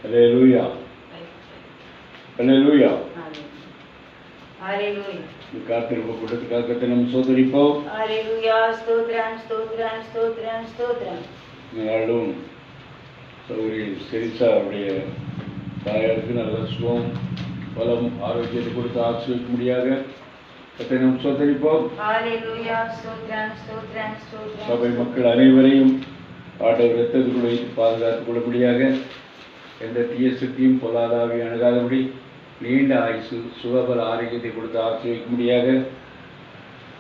ஹல்லேலூயா, ஹல்லேலூயா. ஹalleluya. காத்திருப்பு கூட்டத்துக்காக கர்த்தரை நாம் ஸ்தோத்திரிப்போம். ஹalleluya. ஸ்தோத்திரம் ஸ்தோத்திரம் ஸ்தோத்திரம் ஸ்தோத்திரம். நாளும் சௌரி செரிசா அவருடைய தாயாருக்கு நல்ல சுகம் பலம் ஆரோக்கியத்தை கொடுத்து ஆசீர்வதிக்கும்படியாக கர்த்தரை நாம் ஸ்தோத்திரிப்போம். ஹalleluya. ஸ்தோத்திரம் ஸ்தோத்திரம் ஸ்தோத்திரம். சபை மக்கள் அனைவரையும் ஆண்டவர் இரத்தத்துக்குள் வைத்து பாதுகாத்துக் கொள்ளும்படியாக எந்த தீய சக்தியும் பொல்லாதாவி அணுகாதபடி நீண்ட ஆயுசு சுகபல ஆரோக்கியத்தை கொடுத்து ஆசீர்வதிக்கும்படியாக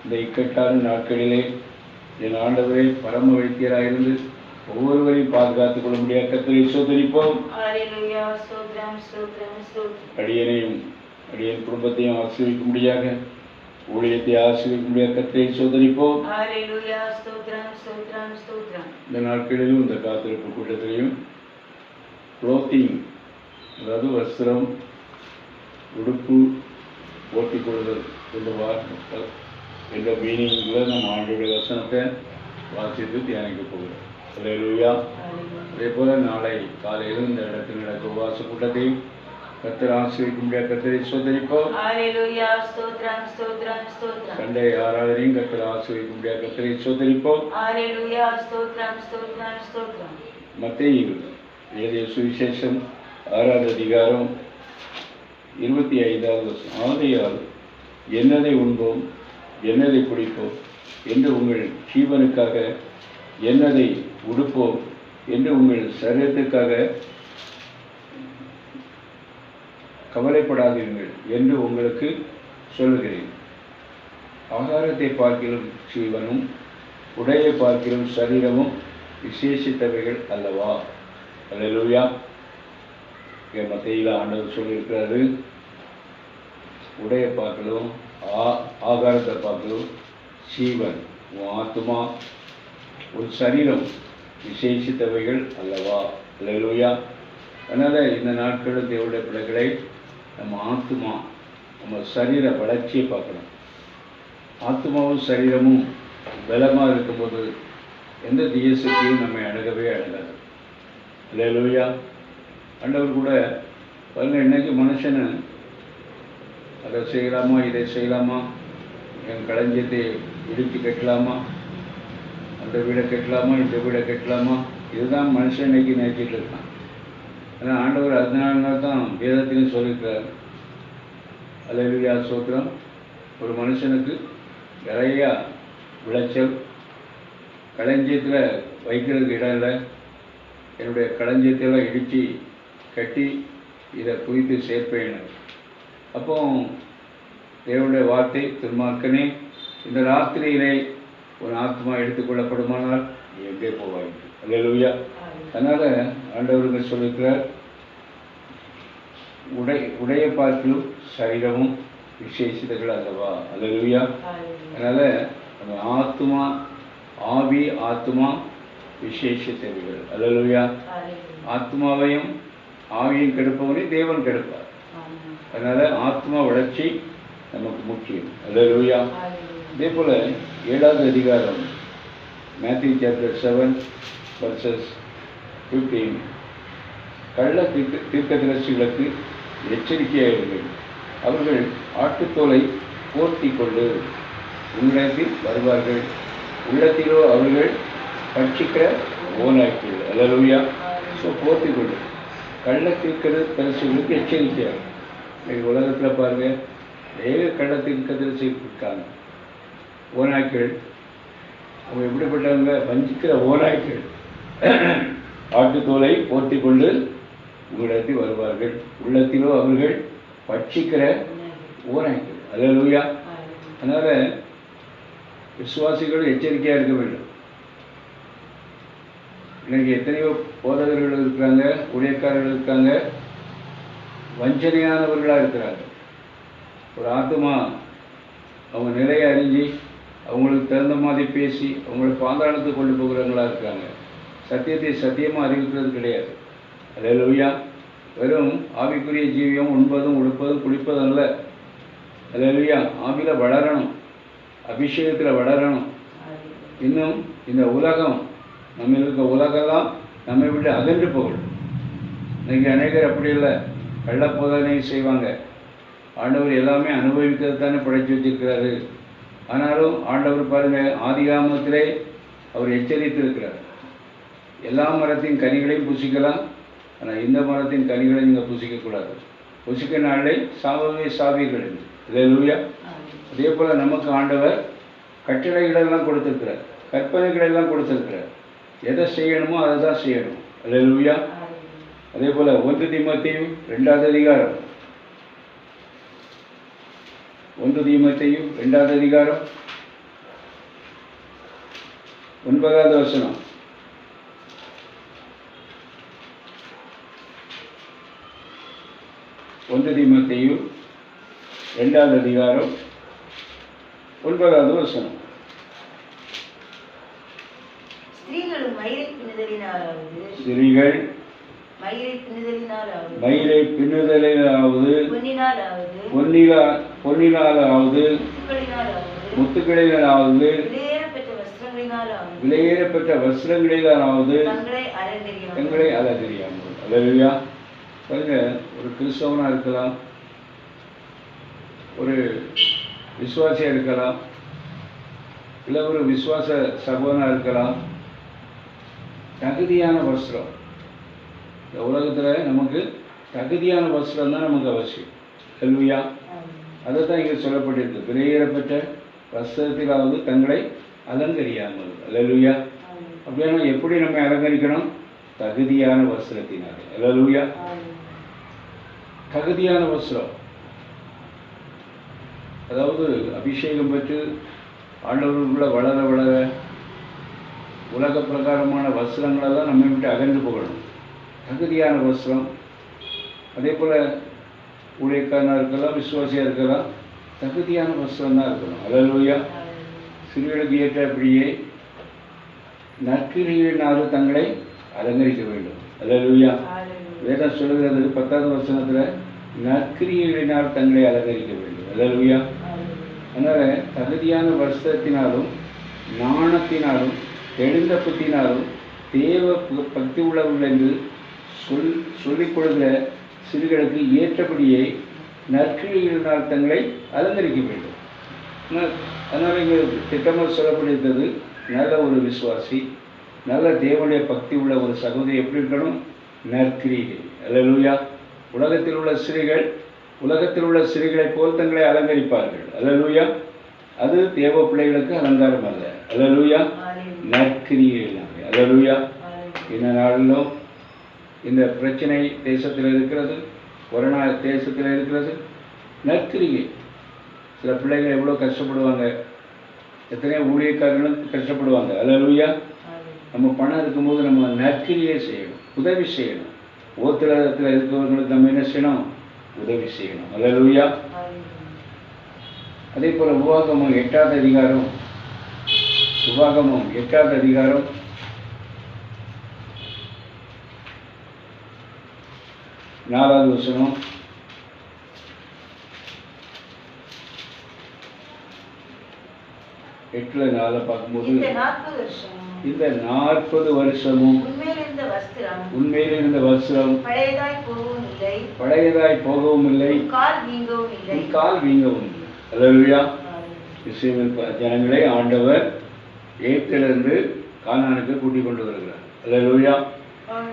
இந்த இக்கட்டான நாட்களிலே என் ஆண்டவரை பரம வைத்தியராயிருந்து ஒவ்வொருவரையும் பாதுகாத்துக் கொள்ளும்படியாக கர்த்தரை ஸ்தோத்திரிப்போம். ஹalleluya. ஸ்தோத்திரம் ஸ்தோத்திரம் ஸ்தோத்திரம். அடியனையும் அடியன் குடும்பத்தையும் ஆசீர்வதிக்கும்படியாக ஊழியத்தை ஆசீர்வதிக்கும்படியாக கர்த்தரை ஸ்தோத்திரிப்போம். ஹalleluya. ஸ்தோத்திரம் ஸ்தோத்திரம் ஸ்தோத்திரம். இந்த நாட்களிலும் இந்த காத்திருப்பு கூட்டத்திலையும் க்ளோத்திங், அதாவது வஸ்திரம், உடுப்பு, போட்டிக் கொள்ளுதல் என்ற வார்த்தை என்ற மீனிங்கில் நம்ம ஆண்டோடைய வசனத்தை வாசித்து தியானிக்க போகிறோம். ஹல்லேலூயா. அதே போல் நாளை காலையில் இந்த இடத்தில் நடக்கும் உபவாச கூட்டத்தையும் கர்த்தர் ஆசீர்வதிக்கும்படியாக கர்த்தரை ஸ்தோத்திரிப்போம். ஹalleluya. ஸ்தோத்திரம் ஸ்தோத்திரம் ஸ்தோத்திரம். சண்டே ஆராதனையும் கர்த்தர் ஆசீர்வதிக்கும்படியாக கர்த்தரை ஸ்தோத்திரிப்போம். ஹalleluya. ஸ்தோத்திரம் ஸ்தோத்திரம் ஸ்தோத்திரம். மத்தேயு எழுதிய சுவிசேஷம் 6வது அதிகாரம் 25வது வசனம். ஆகையால் என்னதை உண்போம் என்னதை குடிப்போம் என்று உங்கள் ஜீவனுக்காக என்னதை உடுப்போம் என்று உங்கள் சரீரத்துக்காக கவலைப்படாதீர்கள் என்று உங்களுக்கு சொல்லுகிறேன். ஆகாரத்தை பார்க்கிலும் ஜீவனும் உடையை பார்க்கிலும் சரீரமும் விசேஷித்தவைகள் அல்லவா? ஹல்லேலூயா. மத்தேயுல ஆண்டவர் சொல்லியிருக்கிறாரு, உடைய பார்க்கலும் ஆகாரத்தை பார்க்கலும் ஜீவன், உன் ஆத்மா, உன் சரீரம் விசேஷித்தவைகள் அல்லவா? ஹல்லேலூயா. அதனால் இந்த நாட்களில் தேவனுடைய பிள்ளைகளை நம்ம ஆத்மா, நம்ம சரீர வளர்ச்சியை பார்க்கணும். ஆத்மாவும் சரீரமும் பலமாக இருக்கும்போது எந்த தீய சக்தியும் நம்மை அணுகவே அணுகாது. ஹல்லேலூயா. ஆண்டவர் கூட பாருங்க, இன்னைக்கு மனுஷனை அதை செய்யலாமா இதை செய்யலாமா, என் களஞ்சியத்தை இடித்து கட்டலாமா, அந்த வீடை கட்டலாமா இந்த வீடை கட்டலாமா, இதுதான் மனுஷன் இன்னைக்கு நினைச்சிட்டு இருக்கான். ஆனால் ஆண்டவர் அதனால தான் வேதத்திலையும் சொல்லியிருக்கிறார். ஹல்லேலூயா. ஸ்தோத்திரம். ஒரு மனுஷனுக்கு நிறையா விளைச்சல் களஞ்சியத்தில் வைக்கிறதுக்கு இடம் இல்லை, என்னுடைய களஞ்சியத்தையெல்லாம் இடித்து கட்டி இதை குறித்து சேர்ப்பேன். அப்போ தேவனுடைய வார்த்தை, துன்மார்க்கனே, இந்த ராத்திரியிலே ஒரு ஆத்மா எடுத்துக்கொள்ளப்படுமானால் நீ எங்கே போவாய்? ஹல்லேலூயா. அதனால் ஆண்டவருக்கு சொல்லியிருக்கிறார், உடைய பார்க்கிலும் சரீரமும் விசேஷித்தர்கள் அல்லவா? ஹல்லேலூயா. அதனால் நம்ம ஆத்மா, ஆவி, ஆத்மா விசேஷித்தவைகள். ஹல்லேலூயா. ஆத்மாவையும் ஆவியும் கெடுப்பவனே தேவன் கெடுப்பார். அதனால் ஆத்மா வளர்ச்சி நமக்கு முக்கியம். ஹல்லேலூயா. இதே போல் 7வது அதிகாரம் மேத்யூ சாப்டர் 7 verses 15, கள்ள தீர்க்கதரிசிகளுக்கு எச்சரிக்கையாயிருங்கள். அவர்கள் ஆட்டுத்தோலை போர்த்தி கொண்டு உங்களிடத்தில் வருவார்கள், உள்ளத்திலோ அவர்கள் பட்சிக்கிற ஓநாய்க்கள். ஹல்லேலூயா. ஸோ போர்த்தி கொண்டு கள்ள தீர்க்கதரிசிகளுக்கு எச்சரிக்கையாகும். இன்னைக்கு உலகத்தில் பாருங்கள், ஏக கள்ள தீர்க்கதரிசி இருக்காங்க, ஓநாய்க்கள். அவங்க எப்படிப்பட்டவங்க? வஞ்சிக்கிற ஓநாய்க்கள். ஆட்டுத்தோலை போர்த்தி கொண்டு உங்களிடத்தில் வருவார்கள், உள்ளத்திலோ அவர்கள் பட்சிக்கிற ஓநாய்க்கள். ஹல்லேலூயா. அதனால் விசுவாசிகள் எச்சரிக்கையாக இருக்க வேண்டும். இன்றைக்கி எத்தனையோ போதகர்கள் இருக்கிறாங்க, ஊழியக்காரர்கள் இருக்காங்க, வஞ்சனையானவர்களாக இருக்கிறாங்க. ஒரு ஆத்மா அவங்க நிலையை அறிஞ்சு அவங்களுக்கு தகுந்த மாதிரி பேசி அவங்களை பாதாளத்துக்கு கொண்டு போகிறவங்களாக இருக்காங்க. சத்தியத்தை சத்தியமாக அறிவிக்கிறது கிடையாது. ஹல்லேலூயா. வெறும் ஆவிக்குரிய ஜீவியம் உண்பதும் உடுப்பதும் குளிப்பதும் அல்ல. ஹல்லேலூயா. ஆவியில் வளரணும், அபிஷேகத்தில் வளரணும். இன்னும் இந்த உலகம், நம்ம இருக்க உலகெல்லாம் நம்மை விட்டு அகன்று போகணும். இன்னைக்கு அநேகர் அப்படி இல்லை, கள்ளப்போதனை செய்வாங்க. ஆண்டவர் எல்லாமே அனுபவிக்கிறது தானே படைச்சு வச்சிருக்கிறாரு. ஆனாலும் ஆண்டவர் பாருங்க, ஆதிகாமத்திலே அவர் எச்சரித்து இருக்கிறார், எல்லா மரத்தின் கனிகளையும் புசிக்கலாம், ஆனால் இந்த மரத்தின் கனிகளை நீங்கள் புசிக்கக்கூடாது, புசிக்க நாளை சாவவே சாவீர்கள் என்று. அல்லேலூயா. அதே போல் நமக்கு ஆண்டவர் கட்டளைகளெல்லாம் கொடுத்துருக்கிறார், கற்பனைகளெல்லாம் கொடுத்துருக்கிறார். எதை செய்யணுமோ அதை தான் செய்யணும். அல்லேலூயா. அதே போல் 1 தீமோத்தேயு 2வது அதிகாரம், 1 தீமோத்தேயு 2வது அதிகாரம் 9வது வசனம். தீமோத்தேயு 2வது அதிகாரம் 9வது வசனம். ஸ்திரீகள் மயிரை பின்னுதலினாலாவது பொன்னினாலாவது முத்துக்களினாலாவது விலையேறப்பட்ட வஸ்திரங்களினாலாவது தங்களை அலங்கரியாமல். அல்லேலூயா. பாருங்க, ஒரு கிறிஸ்தவனாக இருக்கலாம், ஒரு விசுவாசியாக இருக்கலாம், இல்லை ஒரு விசுவாச சகோதரனாக இருக்கலாம். தகுதியான வஸ்திரம், இந்த உலகத்தில் நமக்கு தகுதியான வஸ்திரம் தான் நமக்கு அவசியம். அல்லேலூயா. அதை தான் இங்கே சொல்லப்பட்டிருக்கு, விலையேறப்பட்ட வஸ்திரத்திலாவது தங்களை அலங்கரியாமல். அல்லேலூயா. அப்படின்னா எப்படி நம்ம அலங்கரிக்கணும்? தகுதியான வஸ்திரத்தினாலே. அல்லேலூயா. தகுதியான வஸ்திரம், அதாவது அபிஷேகம் பெற்று ஆண்டவர்களுக்குள்ள வளர வளர உலக பிரகாரமான வஸ்திரங்களெல்லாம் நம்ம விட்டு அகன்று போகணும். தகுதியான வஸ்திரம். அதே போல் ஊழியக்காரனாக இருக்கலாம், விசுவாசியாக இருக்கலாம், தகுதியான வஸ்திரம் தான் இருக்கணும். அல்லேலூயா. சிறுகளுக்கு ஏற்றபடியே நற்கிரியினாலும் தங்களை அலங்கரிக்க வேண்டும். அல்லேலூயா. வேதம் சொல்லுகிறது 10வது வசனத்தில், நற்கிரியினால் தங்களை அலங்கரிக்க வேண்டும். அல்லேலூயா. அதனால் தகுதியான வஸ்திரத்தினாலும் ஞானத்தினாலும் தெளிந்த புத்தினாலும் தேவ பக்தி உள்ளவர்கள் என்று சொல்லிக் கொடுக்கிற சிறுகளுக்கு ஏற்றபடியே நற்கிரியினால் தங்களை அலங்கரிக்க வேண்டும். அதனால் இங்கே திட்டமாக சொல்லப்படுகிறது, நல்ல ஒரு விசுவாசி, நல்ல தேவனுடைய பக்தி உள்ள ஒரு சகோதரி எப்படி இருக்கணும்? நற்கிரியை. அல்லேலூயா. உலகத்தில் உள்ள சிறுகளை போல் தங்களை அலங்கரிப்பார்கள். அல்லேலூயா. அது தேவ பிள்ளைகளுக்கு அலங்காரம் அல்ல. அல்லேலூயா. நற்கிரியை. அல்லேலூயா. இந்த நாளிலும் இந்த பிரச்சனை தேசத்தில் இருக்கிறது, கொரோனா தேசத்தில் இருக்கிறது. நற்கிரியை. சில பிள்ளைகள் எவ்வளோ கஷ்டப்படுவாங்க, எத்தனையோ ஊழியக்காரர்களும் கஷ்டப்படுவாங்க. அல்லேலூயா. நம்ம பணம் இருக்கும்போது நம்ம நற்கிரியை செய்யணும், உதவி செய்யணும். ஓத்திரத்தில் இருக்கிறவங்களுக்கு நம்ம என்ன செய்யணும்? உதவி செய்யணும். அல்லேலூயா. அதே போல் உபாகமம் 8வது அதிகாரம் 4வது வசனம். எட்டுல 4 பார்க்கும்போது, இந்த 40 வருஷமும் உண்மையில் இருந்த வஸ்திரம் பழையதாய் போகவும் இல்லை, கால் வீங்கவும் இல்லை. அல்லேலூயா. இஸ்ரவேல் ஜனங்களை ஆண்டவர் எகிப்திலிருந்து கானானுக்கு கூட்டிக் கொண்டு வருகிறார். அல்லேலூயா.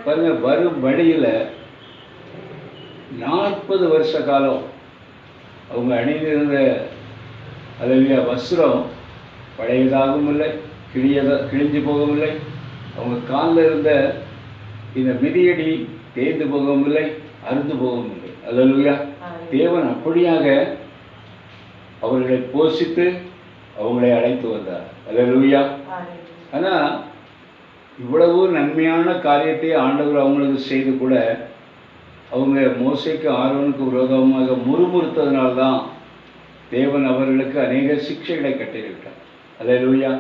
பாருங்க, வரும் வழியில் 40 வருஷ காலம் அவங்க அணிந்திருந்த அல்லேலூயா வஸ்திரம் பழையதாகவும் இல்லை, கிழிஞ்சு போகவும் இல்லை. அவங்க காலில் இருந்த இந்த மிதியடி தேய்ந்து போகவும் இல்லை, அறுந்து போகவும் இல்லை. அல்லேலூயா. தேவன் அப்படியாக அவர்களை போஷித்து அவங்களை அழைத்து வந்தார். அல்லேலூயா. ஆனால் இவ்வளவு நன்மையான காரியத்தை ஆண்டவர் அவங்களுக்கு செய்து கூட அவங்க மோசேக்கு ஆரோனுக்கு விரோதமாக முறுமுறுத்ததுனால்தான் தேவன் அவர்களுக்கு அநேக சிக்ஷைகளை கட்டியிருக்கிறார். அல்லேலூயா.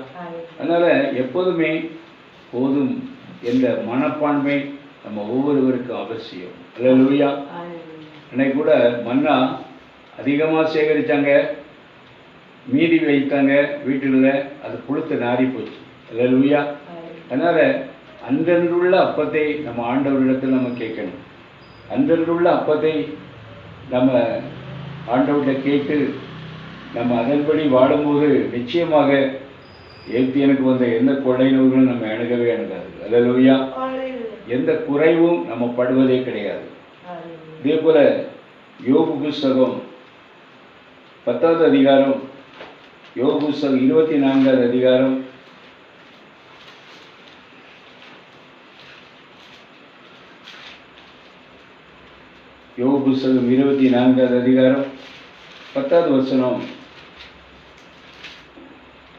அதனால் எப்போதுமே போதும் என்ற மனப்பான்மை நம்ம ஒவ்வொருவருக்கும் அவசியம். அல்லேலூயா. அன்னைக்கு கூட மன்னா அதிகமாக சேகரித்தாங்க, மீதி வைத்தாங்க வீட்டில், அது புழுத்து நாரி போச்சு. அல்லேலூயா. அதனால் அன்றன்றுள்ள அப்பத்தை நம்ம ஆண்டவரிடத்தில் நம்ம கேட்கணும். அன்றன்றுள்ள அப்பத்தை நம்ம ஆண்டவர்கிட்ட கேட்டு நம்ம அதன்படி வாழும்போது நிச்சயமாக ஏத்தியனுக்கு வந்த எந்த கொள்ளை நோய்களும் நம்ம அணுகவே அணுகாது. அல்லேலூயா. எந்த குறைவும் நம்ம படுவதே கிடையாது. இதே போல யோபு புஸ்தகம் 10வது அதிகாரம், யோபு புஸ்தகம் 24வது அதிகாரம், யோபு புஸ்தகம் 24வது அதிகாரம் 10வது வசனம்.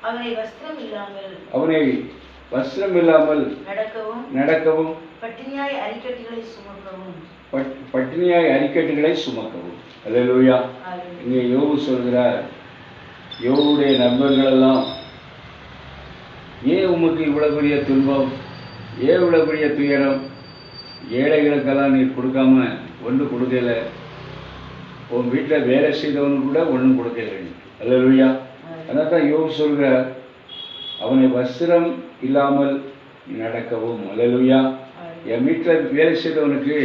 அவனை வஸ்திரம் இல்லாமல் நடக்கவும் பட்டினியாய் அரிக்கட்டுகளை சுமக்கவும். அல்லேலூயா. இங்கே யோபு சொல்கிறார், யோபுடைய நண்பர்களெல்லாம், ஏன் உமக்கு இவ்வளவு பெரிய துன்பம், ஏன் இவ்வளவு பெரிய துயரம், ஏழைகளுக்கெல்லாம் நீர் கொடுக்காம ஒன்றும் கொடுக்கல, உன் வீட்டில் வேலை செய்தவனுக்கு கூட ஒன்றும் கொடுக்கல. அல்லேலூயா. அதனால தான் யோபு சொல்கிறார், அவனை வஸ்திரம் இல்லாமல் நடக்கவும். அல்லேலூயா. என் வீட்டில் வேலை செய்தவனுக்கு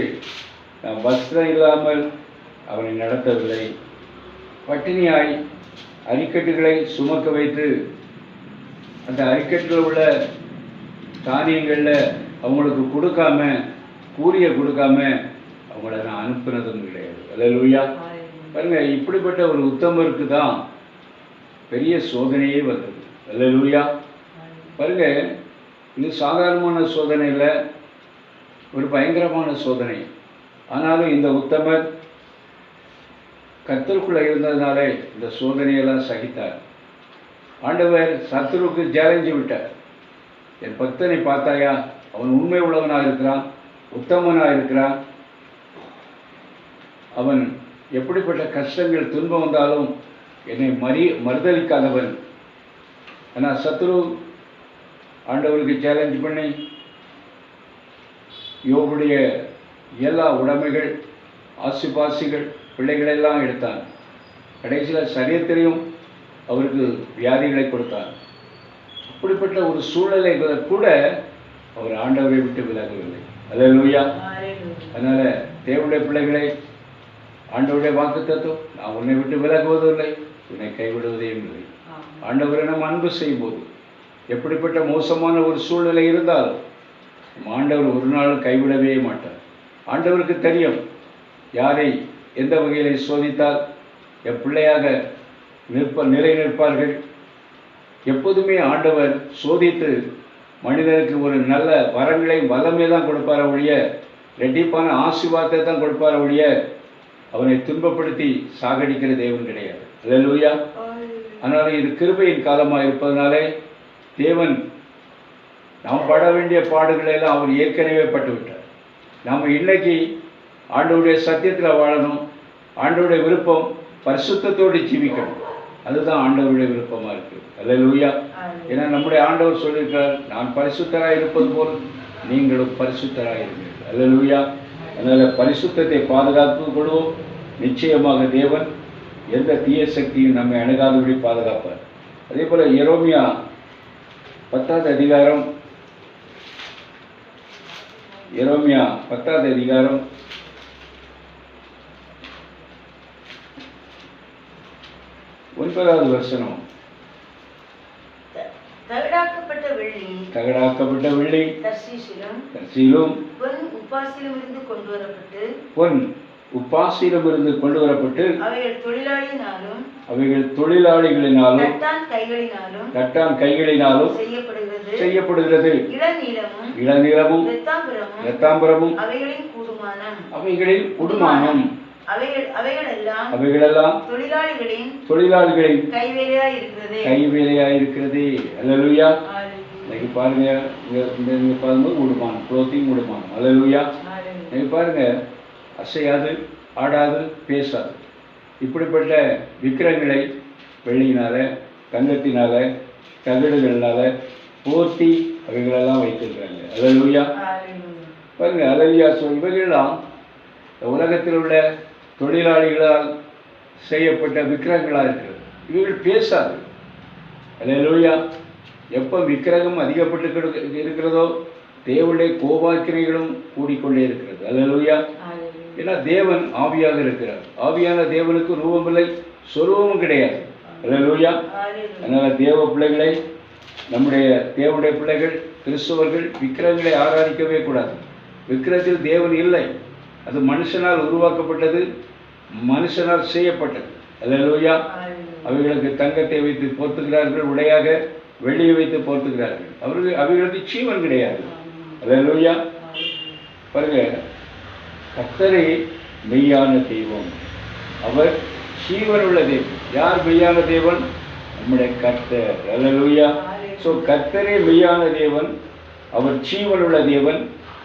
நான் வஸ்திரம் இல்லாமல் அவனை நடத்தவில்லை, பட்டினியாய் அரிக்கட்டுகளை சுமக்க வைத்து அந்த அரிக்கட்டில் உள்ள தானியங்களில் அவங்களுக்கு கொடுக்காம, கூலியை கொடுக்காம அவங்கள நான் அனுப்புனதும் கிடையாது. அல்லேலூயா. பாருங்க, இப்படிப்பட்ட ஒரு உத்தமருக்கு தான் பெரிய சோதனையே வந்தது. அல்லேலூயா. பாருங்க, இது சாதாரணமான சோதனை இல்லை, ஒரு பயங்கரமான சோதனை. ஆனாலும் இந்த உத்தமர் கர்த்தருக்குள்ள இருந்ததுனாலே இந்த சோதனையெல்லாம் சகித்தார். ஆண்டவர் சத்துருக்கு சேலஞ்சு விட்டார், என் பக்தனை பார்த்தாயா, அவன் உண்மை உள்ளவனாக இருக்கிறான், உத்தமனாக இருக்கிறான், அவன் எப்படிப்பட்ட கஷ்டங்கள் துன்பம் வந்தாலும் என்னை மறுதளிக்காதவன். ஆனால் சத்ரு ஆண்டவருக்கு சேலஞ்ச் பண்ணி யோபுடைய எல்லா உடைமைகள், ஆசிபாசிகள், பிள்ளைகளெல்லாம் எடுத்தான். கடைசியில் சரீரத்திலையும் அவருக்கு வியாதிகளை கொடுத்தான். அப்படிப்பட்ட ஒரு சூழ்நிலை கூட அவர் ஆண்டவரை விட்டு விலகவில்லை. அல்லேலூயா. அதனால தேவனுடைய பிள்ளைகளை, ஆண்டவருடைய வாக்குத்தத்தம், நான் உன்னை விட்டு விலகுவதில்லை, உன்னை கைவிடுவதே இல்லை. ஆண்டவரை நம்ம அன்பு செய்யும்போது எப்படிப்பட்ட மோசமான ஒரு சூழ்நிலை இருந்தாலும் ஆண்டவர் ஒரு நாள் கைவிடவே மாட்டார். ஆண்டவருக்கு தெரியும் யாரை எந்த வகையிலே சோதித்தால் என் பிள்ளையாக நிலை நிற்பார்கள். எப்போதுமே ஆண்டவர் சோதித்து மனிதனுக்கு ஒரு நல்ல வரங்களை வல்லமே தான் கொடுப்பார ஒழிய, ரெட்டிப்பான ஆசீர்வாதத்தை தான் கொடுப்பார ஒழிய அவனை துன்பப்படுத்தி சாகடிக்கிற தேவன் கிடையாது. அல்லேலூயா. அதனால இது கிருபையின் காலமாக இருப்பதனாலே தேவன் நாம் பட வேண்டிய பாடுகளை எல்லாம் அவர் ஏற்கனவே பட்டுவிட்டார். நாம் இன்னைக்கு ஆண்டவருடைய சத்தியத்தில் வாழணும். ஆண்டவருடைய விருப்பம் பரிசுத்தத்தோடு ஜீவிக்கணும். அதுதான் ஆண்டவருடைய விருப்பமாக இருக்குது. அல்லேலூயா. ஏன்னா நம்முடைய ஆண்டவர் சொல்லியிருக்கார், நான் பரிசுத்தராக இருப்பது போல் நீங்களும் பரிசுத்தராக இருங்கள். அல்லேலூயா. அதனால் பரிசுத்தத்தை பாதுகாத்து கொள்வோம். நிச்சயமாக தேவன் எந்த தீய சக்தியும் நம்மை அணுகாதபடி பாதுகாப்பார். அதே போல் எரேமியா 10வது அதிகாரம், எரேமியா 10வது அதிகாரம் 9வது வசனம். தகடாக்கப்பட்ட வெள்ளி தர்சீசிலும் பொன் உப்பாசியிலிருந்து கொண்டு வரப்பட்டு அவைகள் தொழிலாளிகளினாலும் தட்டான் கைகளினாலும் செய்யப்படுகிறது. இளநீலமும் இரத்தாம்பரமும் அவைகளின் குடுமானம் அவைகளெல்லாம் தொழிலாளிகளின் கைவேலையாயிருக்கிறது. அல்லேலூயா. இன்னைக்கு பாருங்க, இங்க பாருங்க உடுமானம், குளோத்திங் உடுமானம். அல்லேலூயா. இன்னைக்கு பாருங்க, அசையாது, ஆடாது, பேசாது, இப்படிப்பட்ட விக்கிரங்களை வெள்ளியினால, தங்கத்தினால, தகடுகளினால போர்த்தி அவைகளெல்லாம் வைத்திருக்கிறாங்க. அல்லேலூயா. பாருங்க, அல்லேலூயா. இவைகள்லாம் உலகத்தில் உள்ள தொழிலாளிகளால் செய்யப்பட்ட விக்கிரகங்களாக இருக்கிறது. இவைகள் பேசாது. அல்லேலூயா. எப்போ விக்கிரகம் அதிகப்பட்டு இருக்கிறதோ தேவனுடைய கோபாக்கினைகளும் கூடிக்கொண்டே இருக்கிறது. அல்லேலூயா. ஏன்னா தேவன் ஆவியாக இருக்கிறார். ஆவியான தேவனுக்கு ரூபமில்லை, சொரூபமும் கிடையாது. அல்லேலூயா. அதனால தேவ பிள்ளைகளை, நம்முடைய தேவனுடைய பிள்ளைகள், கிறிஸ்தவர்கள் விக்கிரகங்களை ஆராதிக்கவே கூடாது. விக்கிரகத்தில் தேவன் இல்லை. அது மனுஷனால் உருவாக்கப்பட்டது, மனுஷனால் செய்யப்பட்டது. அல்லேலூயா. அவைகளுக்கு தங்கத்தை வைத்து போர்த்துகிறார்கள், உடையாக வெள்ளியை வைத்து போர்த்துகிறார்கள். அவைகளுக்கு ஜீவன் கிடையாது. அல்லேலூயா. பாருங்க, கர்த்தரே மெய்யான தெய்வம், அவர் ஜீவனுள்ள தேவன். யார் மெய்யான தேவன்? நம்முடைய கர்த்தர். அல்லேலூயா. ஸோ கர்த்தரே மெய்யான தேவன், அவர் ஜீவனுள்ள தேவன்,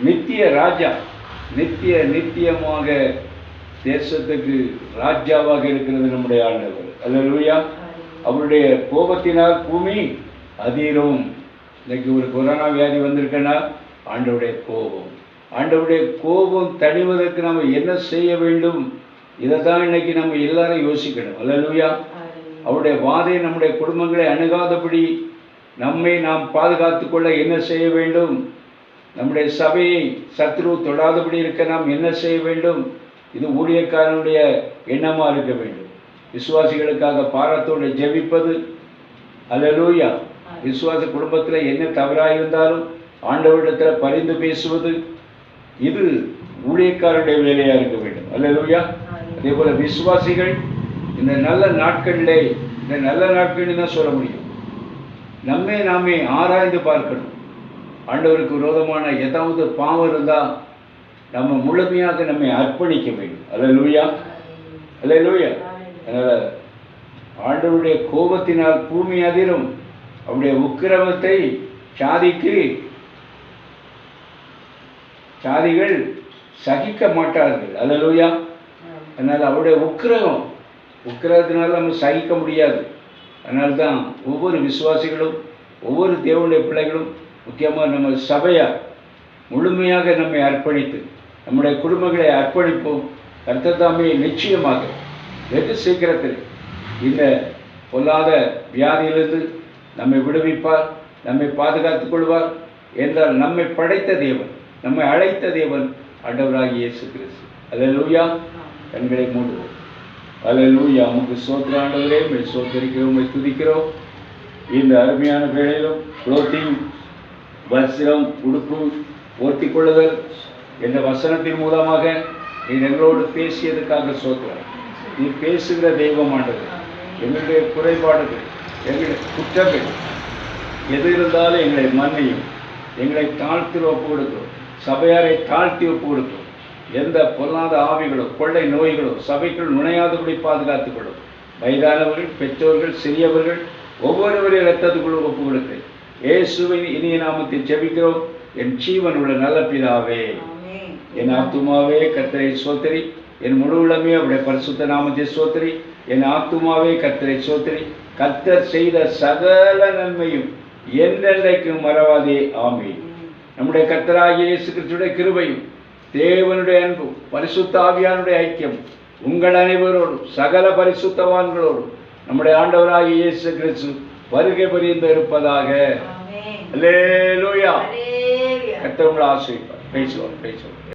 நித்திய ராஜா, நித்தியமாக தேசத்துக்கு ராஜாவாக இருக்கிறது நம்முடைய ஆண்டவர். அல்லேலூயா. அவருடைய கோபத்தினால் பூமி அதிரும். இன்னைக்கு ஒரு கொரோனா வியாதி வந்திருக்குன்னா ஆண்டவருடைய கோபம். ஆண்டவருடைய கோபம் தணிவதற்கு நம்ம என்ன செய்ய வேண்டும்? இதை தான் இன்னைக்கு நம்ம எல்லாரும் யோசிக்கணும். அல்லேலூயா. அவருடைய வாதை நம்முடைய குடும்பங்களை அணுகாதபடி நம்மை நாம் பாதுகாத்துக் கொள்ள என்ன செய்ய வேண்டும்? நம்முடைய சபையை சத்ரு தொடாதபடி இருக்க நாம் என்ன செய்ய வேண்டும்? இது ஊழியக்காரனுடைய எண்ணமா இருக்க வேண்டும். விசுவாசிகளுக்காக பாரத்தோடு ஜெபிப்பது. அல்லேலூயா. விசுவாச குடும்பத்தில் என்ன தவறாயிருந்தாலும் ஆண்டவரிடத்தில் பரிந்து பேசுவது, இது ஊழியக்காரனுடைய வேலையாக இருக்க வேண்டும். அல்லேலூயா. அதே போல விசுவாசிகள் இந்த நல்ல நாட்களிலே, இந்த நல்ல நாட்கள் தான் சொல்ல முடியும், நம்மை நாமே ஆராய்ந்து பார்க்கணும். ஆண்டவருக்கு விரோதமான ஏதாவது பாவம் இருந்தால் நம்ம முழுமையாக நம்மை அர்ப்பணிக்க வேண்டும். அல்லேலூயா. அல்லேலூயா. அதனால் ஆண்டவருடைய கோபத்தினால் பூமி அதிரும். அவருடைய உக்கிரமத்தை சாதிகள் சகிக்க மாட்டார்கள். அல்லேலூயா. அதனால் அவருடைய உக்கிரகத்தினால நம்ம சகிக்க முடியாது. அதனால்தான் ஒவ்வொரு விசுவாசிகளும், ஒவ்வொரு தேவனுடைய பிள்ளைகளும், முக்கியமாக நம்ம சபையார் முழுமையாக நம்மை அர்ப்பணித்து நம்முடைய குடும்பங்களை அர்ப்பணிப்போம். கர்த்தர் தாமே நிச்சயமாக வெகு சீக்கிரத்தில் இந்த பொல்லாத வியாதியிலிருந்து நம்மை விடுவிப்பார், நம்மை பாதுகாத்துக் கொள்வார். என்றால் நம்மை படைத்த தேவன், நம்மை அழைத்த தேவன் ஆண்டவராகிய இயேசு கிறிஸ்து. அல்லேலூயா. கண்களை மூடுவோம். அல்லேலூயா. உமக்கு ஸ்தோத்திரம் ஆண்டவரே, உம்மை ஸ்தோத்திரிக்கிறோம், உம்மை துதிக்கிறோம். இந்த அருமையான வேளையிலும் குளோத்திங், வஸ்திரம், உடுப்பு, போர்த்திக் கொள்ளுதல் என்ற வசனத்தின் மூலமாக நீ எங்களோடு பேசியதுக்காக ஸ்தோத்திரம். நீ பேசுகிற தெய்வம் ஆண்டவர். எங்களுடைய குறைபாடுகள், எங்களுடைய குற்றங்கள் எது இருந்தாலும் எங்களை மன்னியும். எங்களை தாழ்த்தி ஒப்பு கொடுக்கிறோம். சபையாரை தாழ்த்தி ஒப்பு கொடுக்கிறோம். எந்த பொல்லாத ஆவிகளோ கொள்ளை நோய்களோ சபைக்குள் நுழையாதபடி பாதுகாத்துக் கொள்ளும். வயதானவர்கள், பெற்றோர்கள், சிறியவர்கள் ஒவ்வொருவரையும் இரத்தத்துக்குள் ஒப்பு கொடுக்கிறேன். இயேசுவின் இனிய நாமத்தில் ஜெபிக்கிறோம் என் ஜீவன் உள்ள நல்ல பிதாவே. என் ஆத்துமாவே கர்த்தரை ஸ்தோத்திரி, என் முழு உள்ளமே அவருடைய பரிசுத்த நாமத்தை ஸ்தோத்திரி. என் ஆத்துமாவே கர்த்தரை ஸ்தோத்திரி. கர்த்தர் செய்த சகல நன்மையும் என்றென்றைக்கும் மறவாதே. ஆமென். நம்முடைய கர்த்தராகிய இயேசு கிறிஸ்துவின் கிருபையும் தேவனுடைய அன்பும் பரிசுத்த ஆவியானுடைய ஐக்கியம் உங்கள் அனைவரோடும் சகல பரிசுத்தவான்களோடும் நம்முடைய ஆண்டவராகிய இயேசு கிறிஸ்து வருகை புரிந்து இருப்பதாக. அல்லேலூயா. கர்த்தர் உங்களை ஆசீர்வதிப்பார். பேசுவோம்.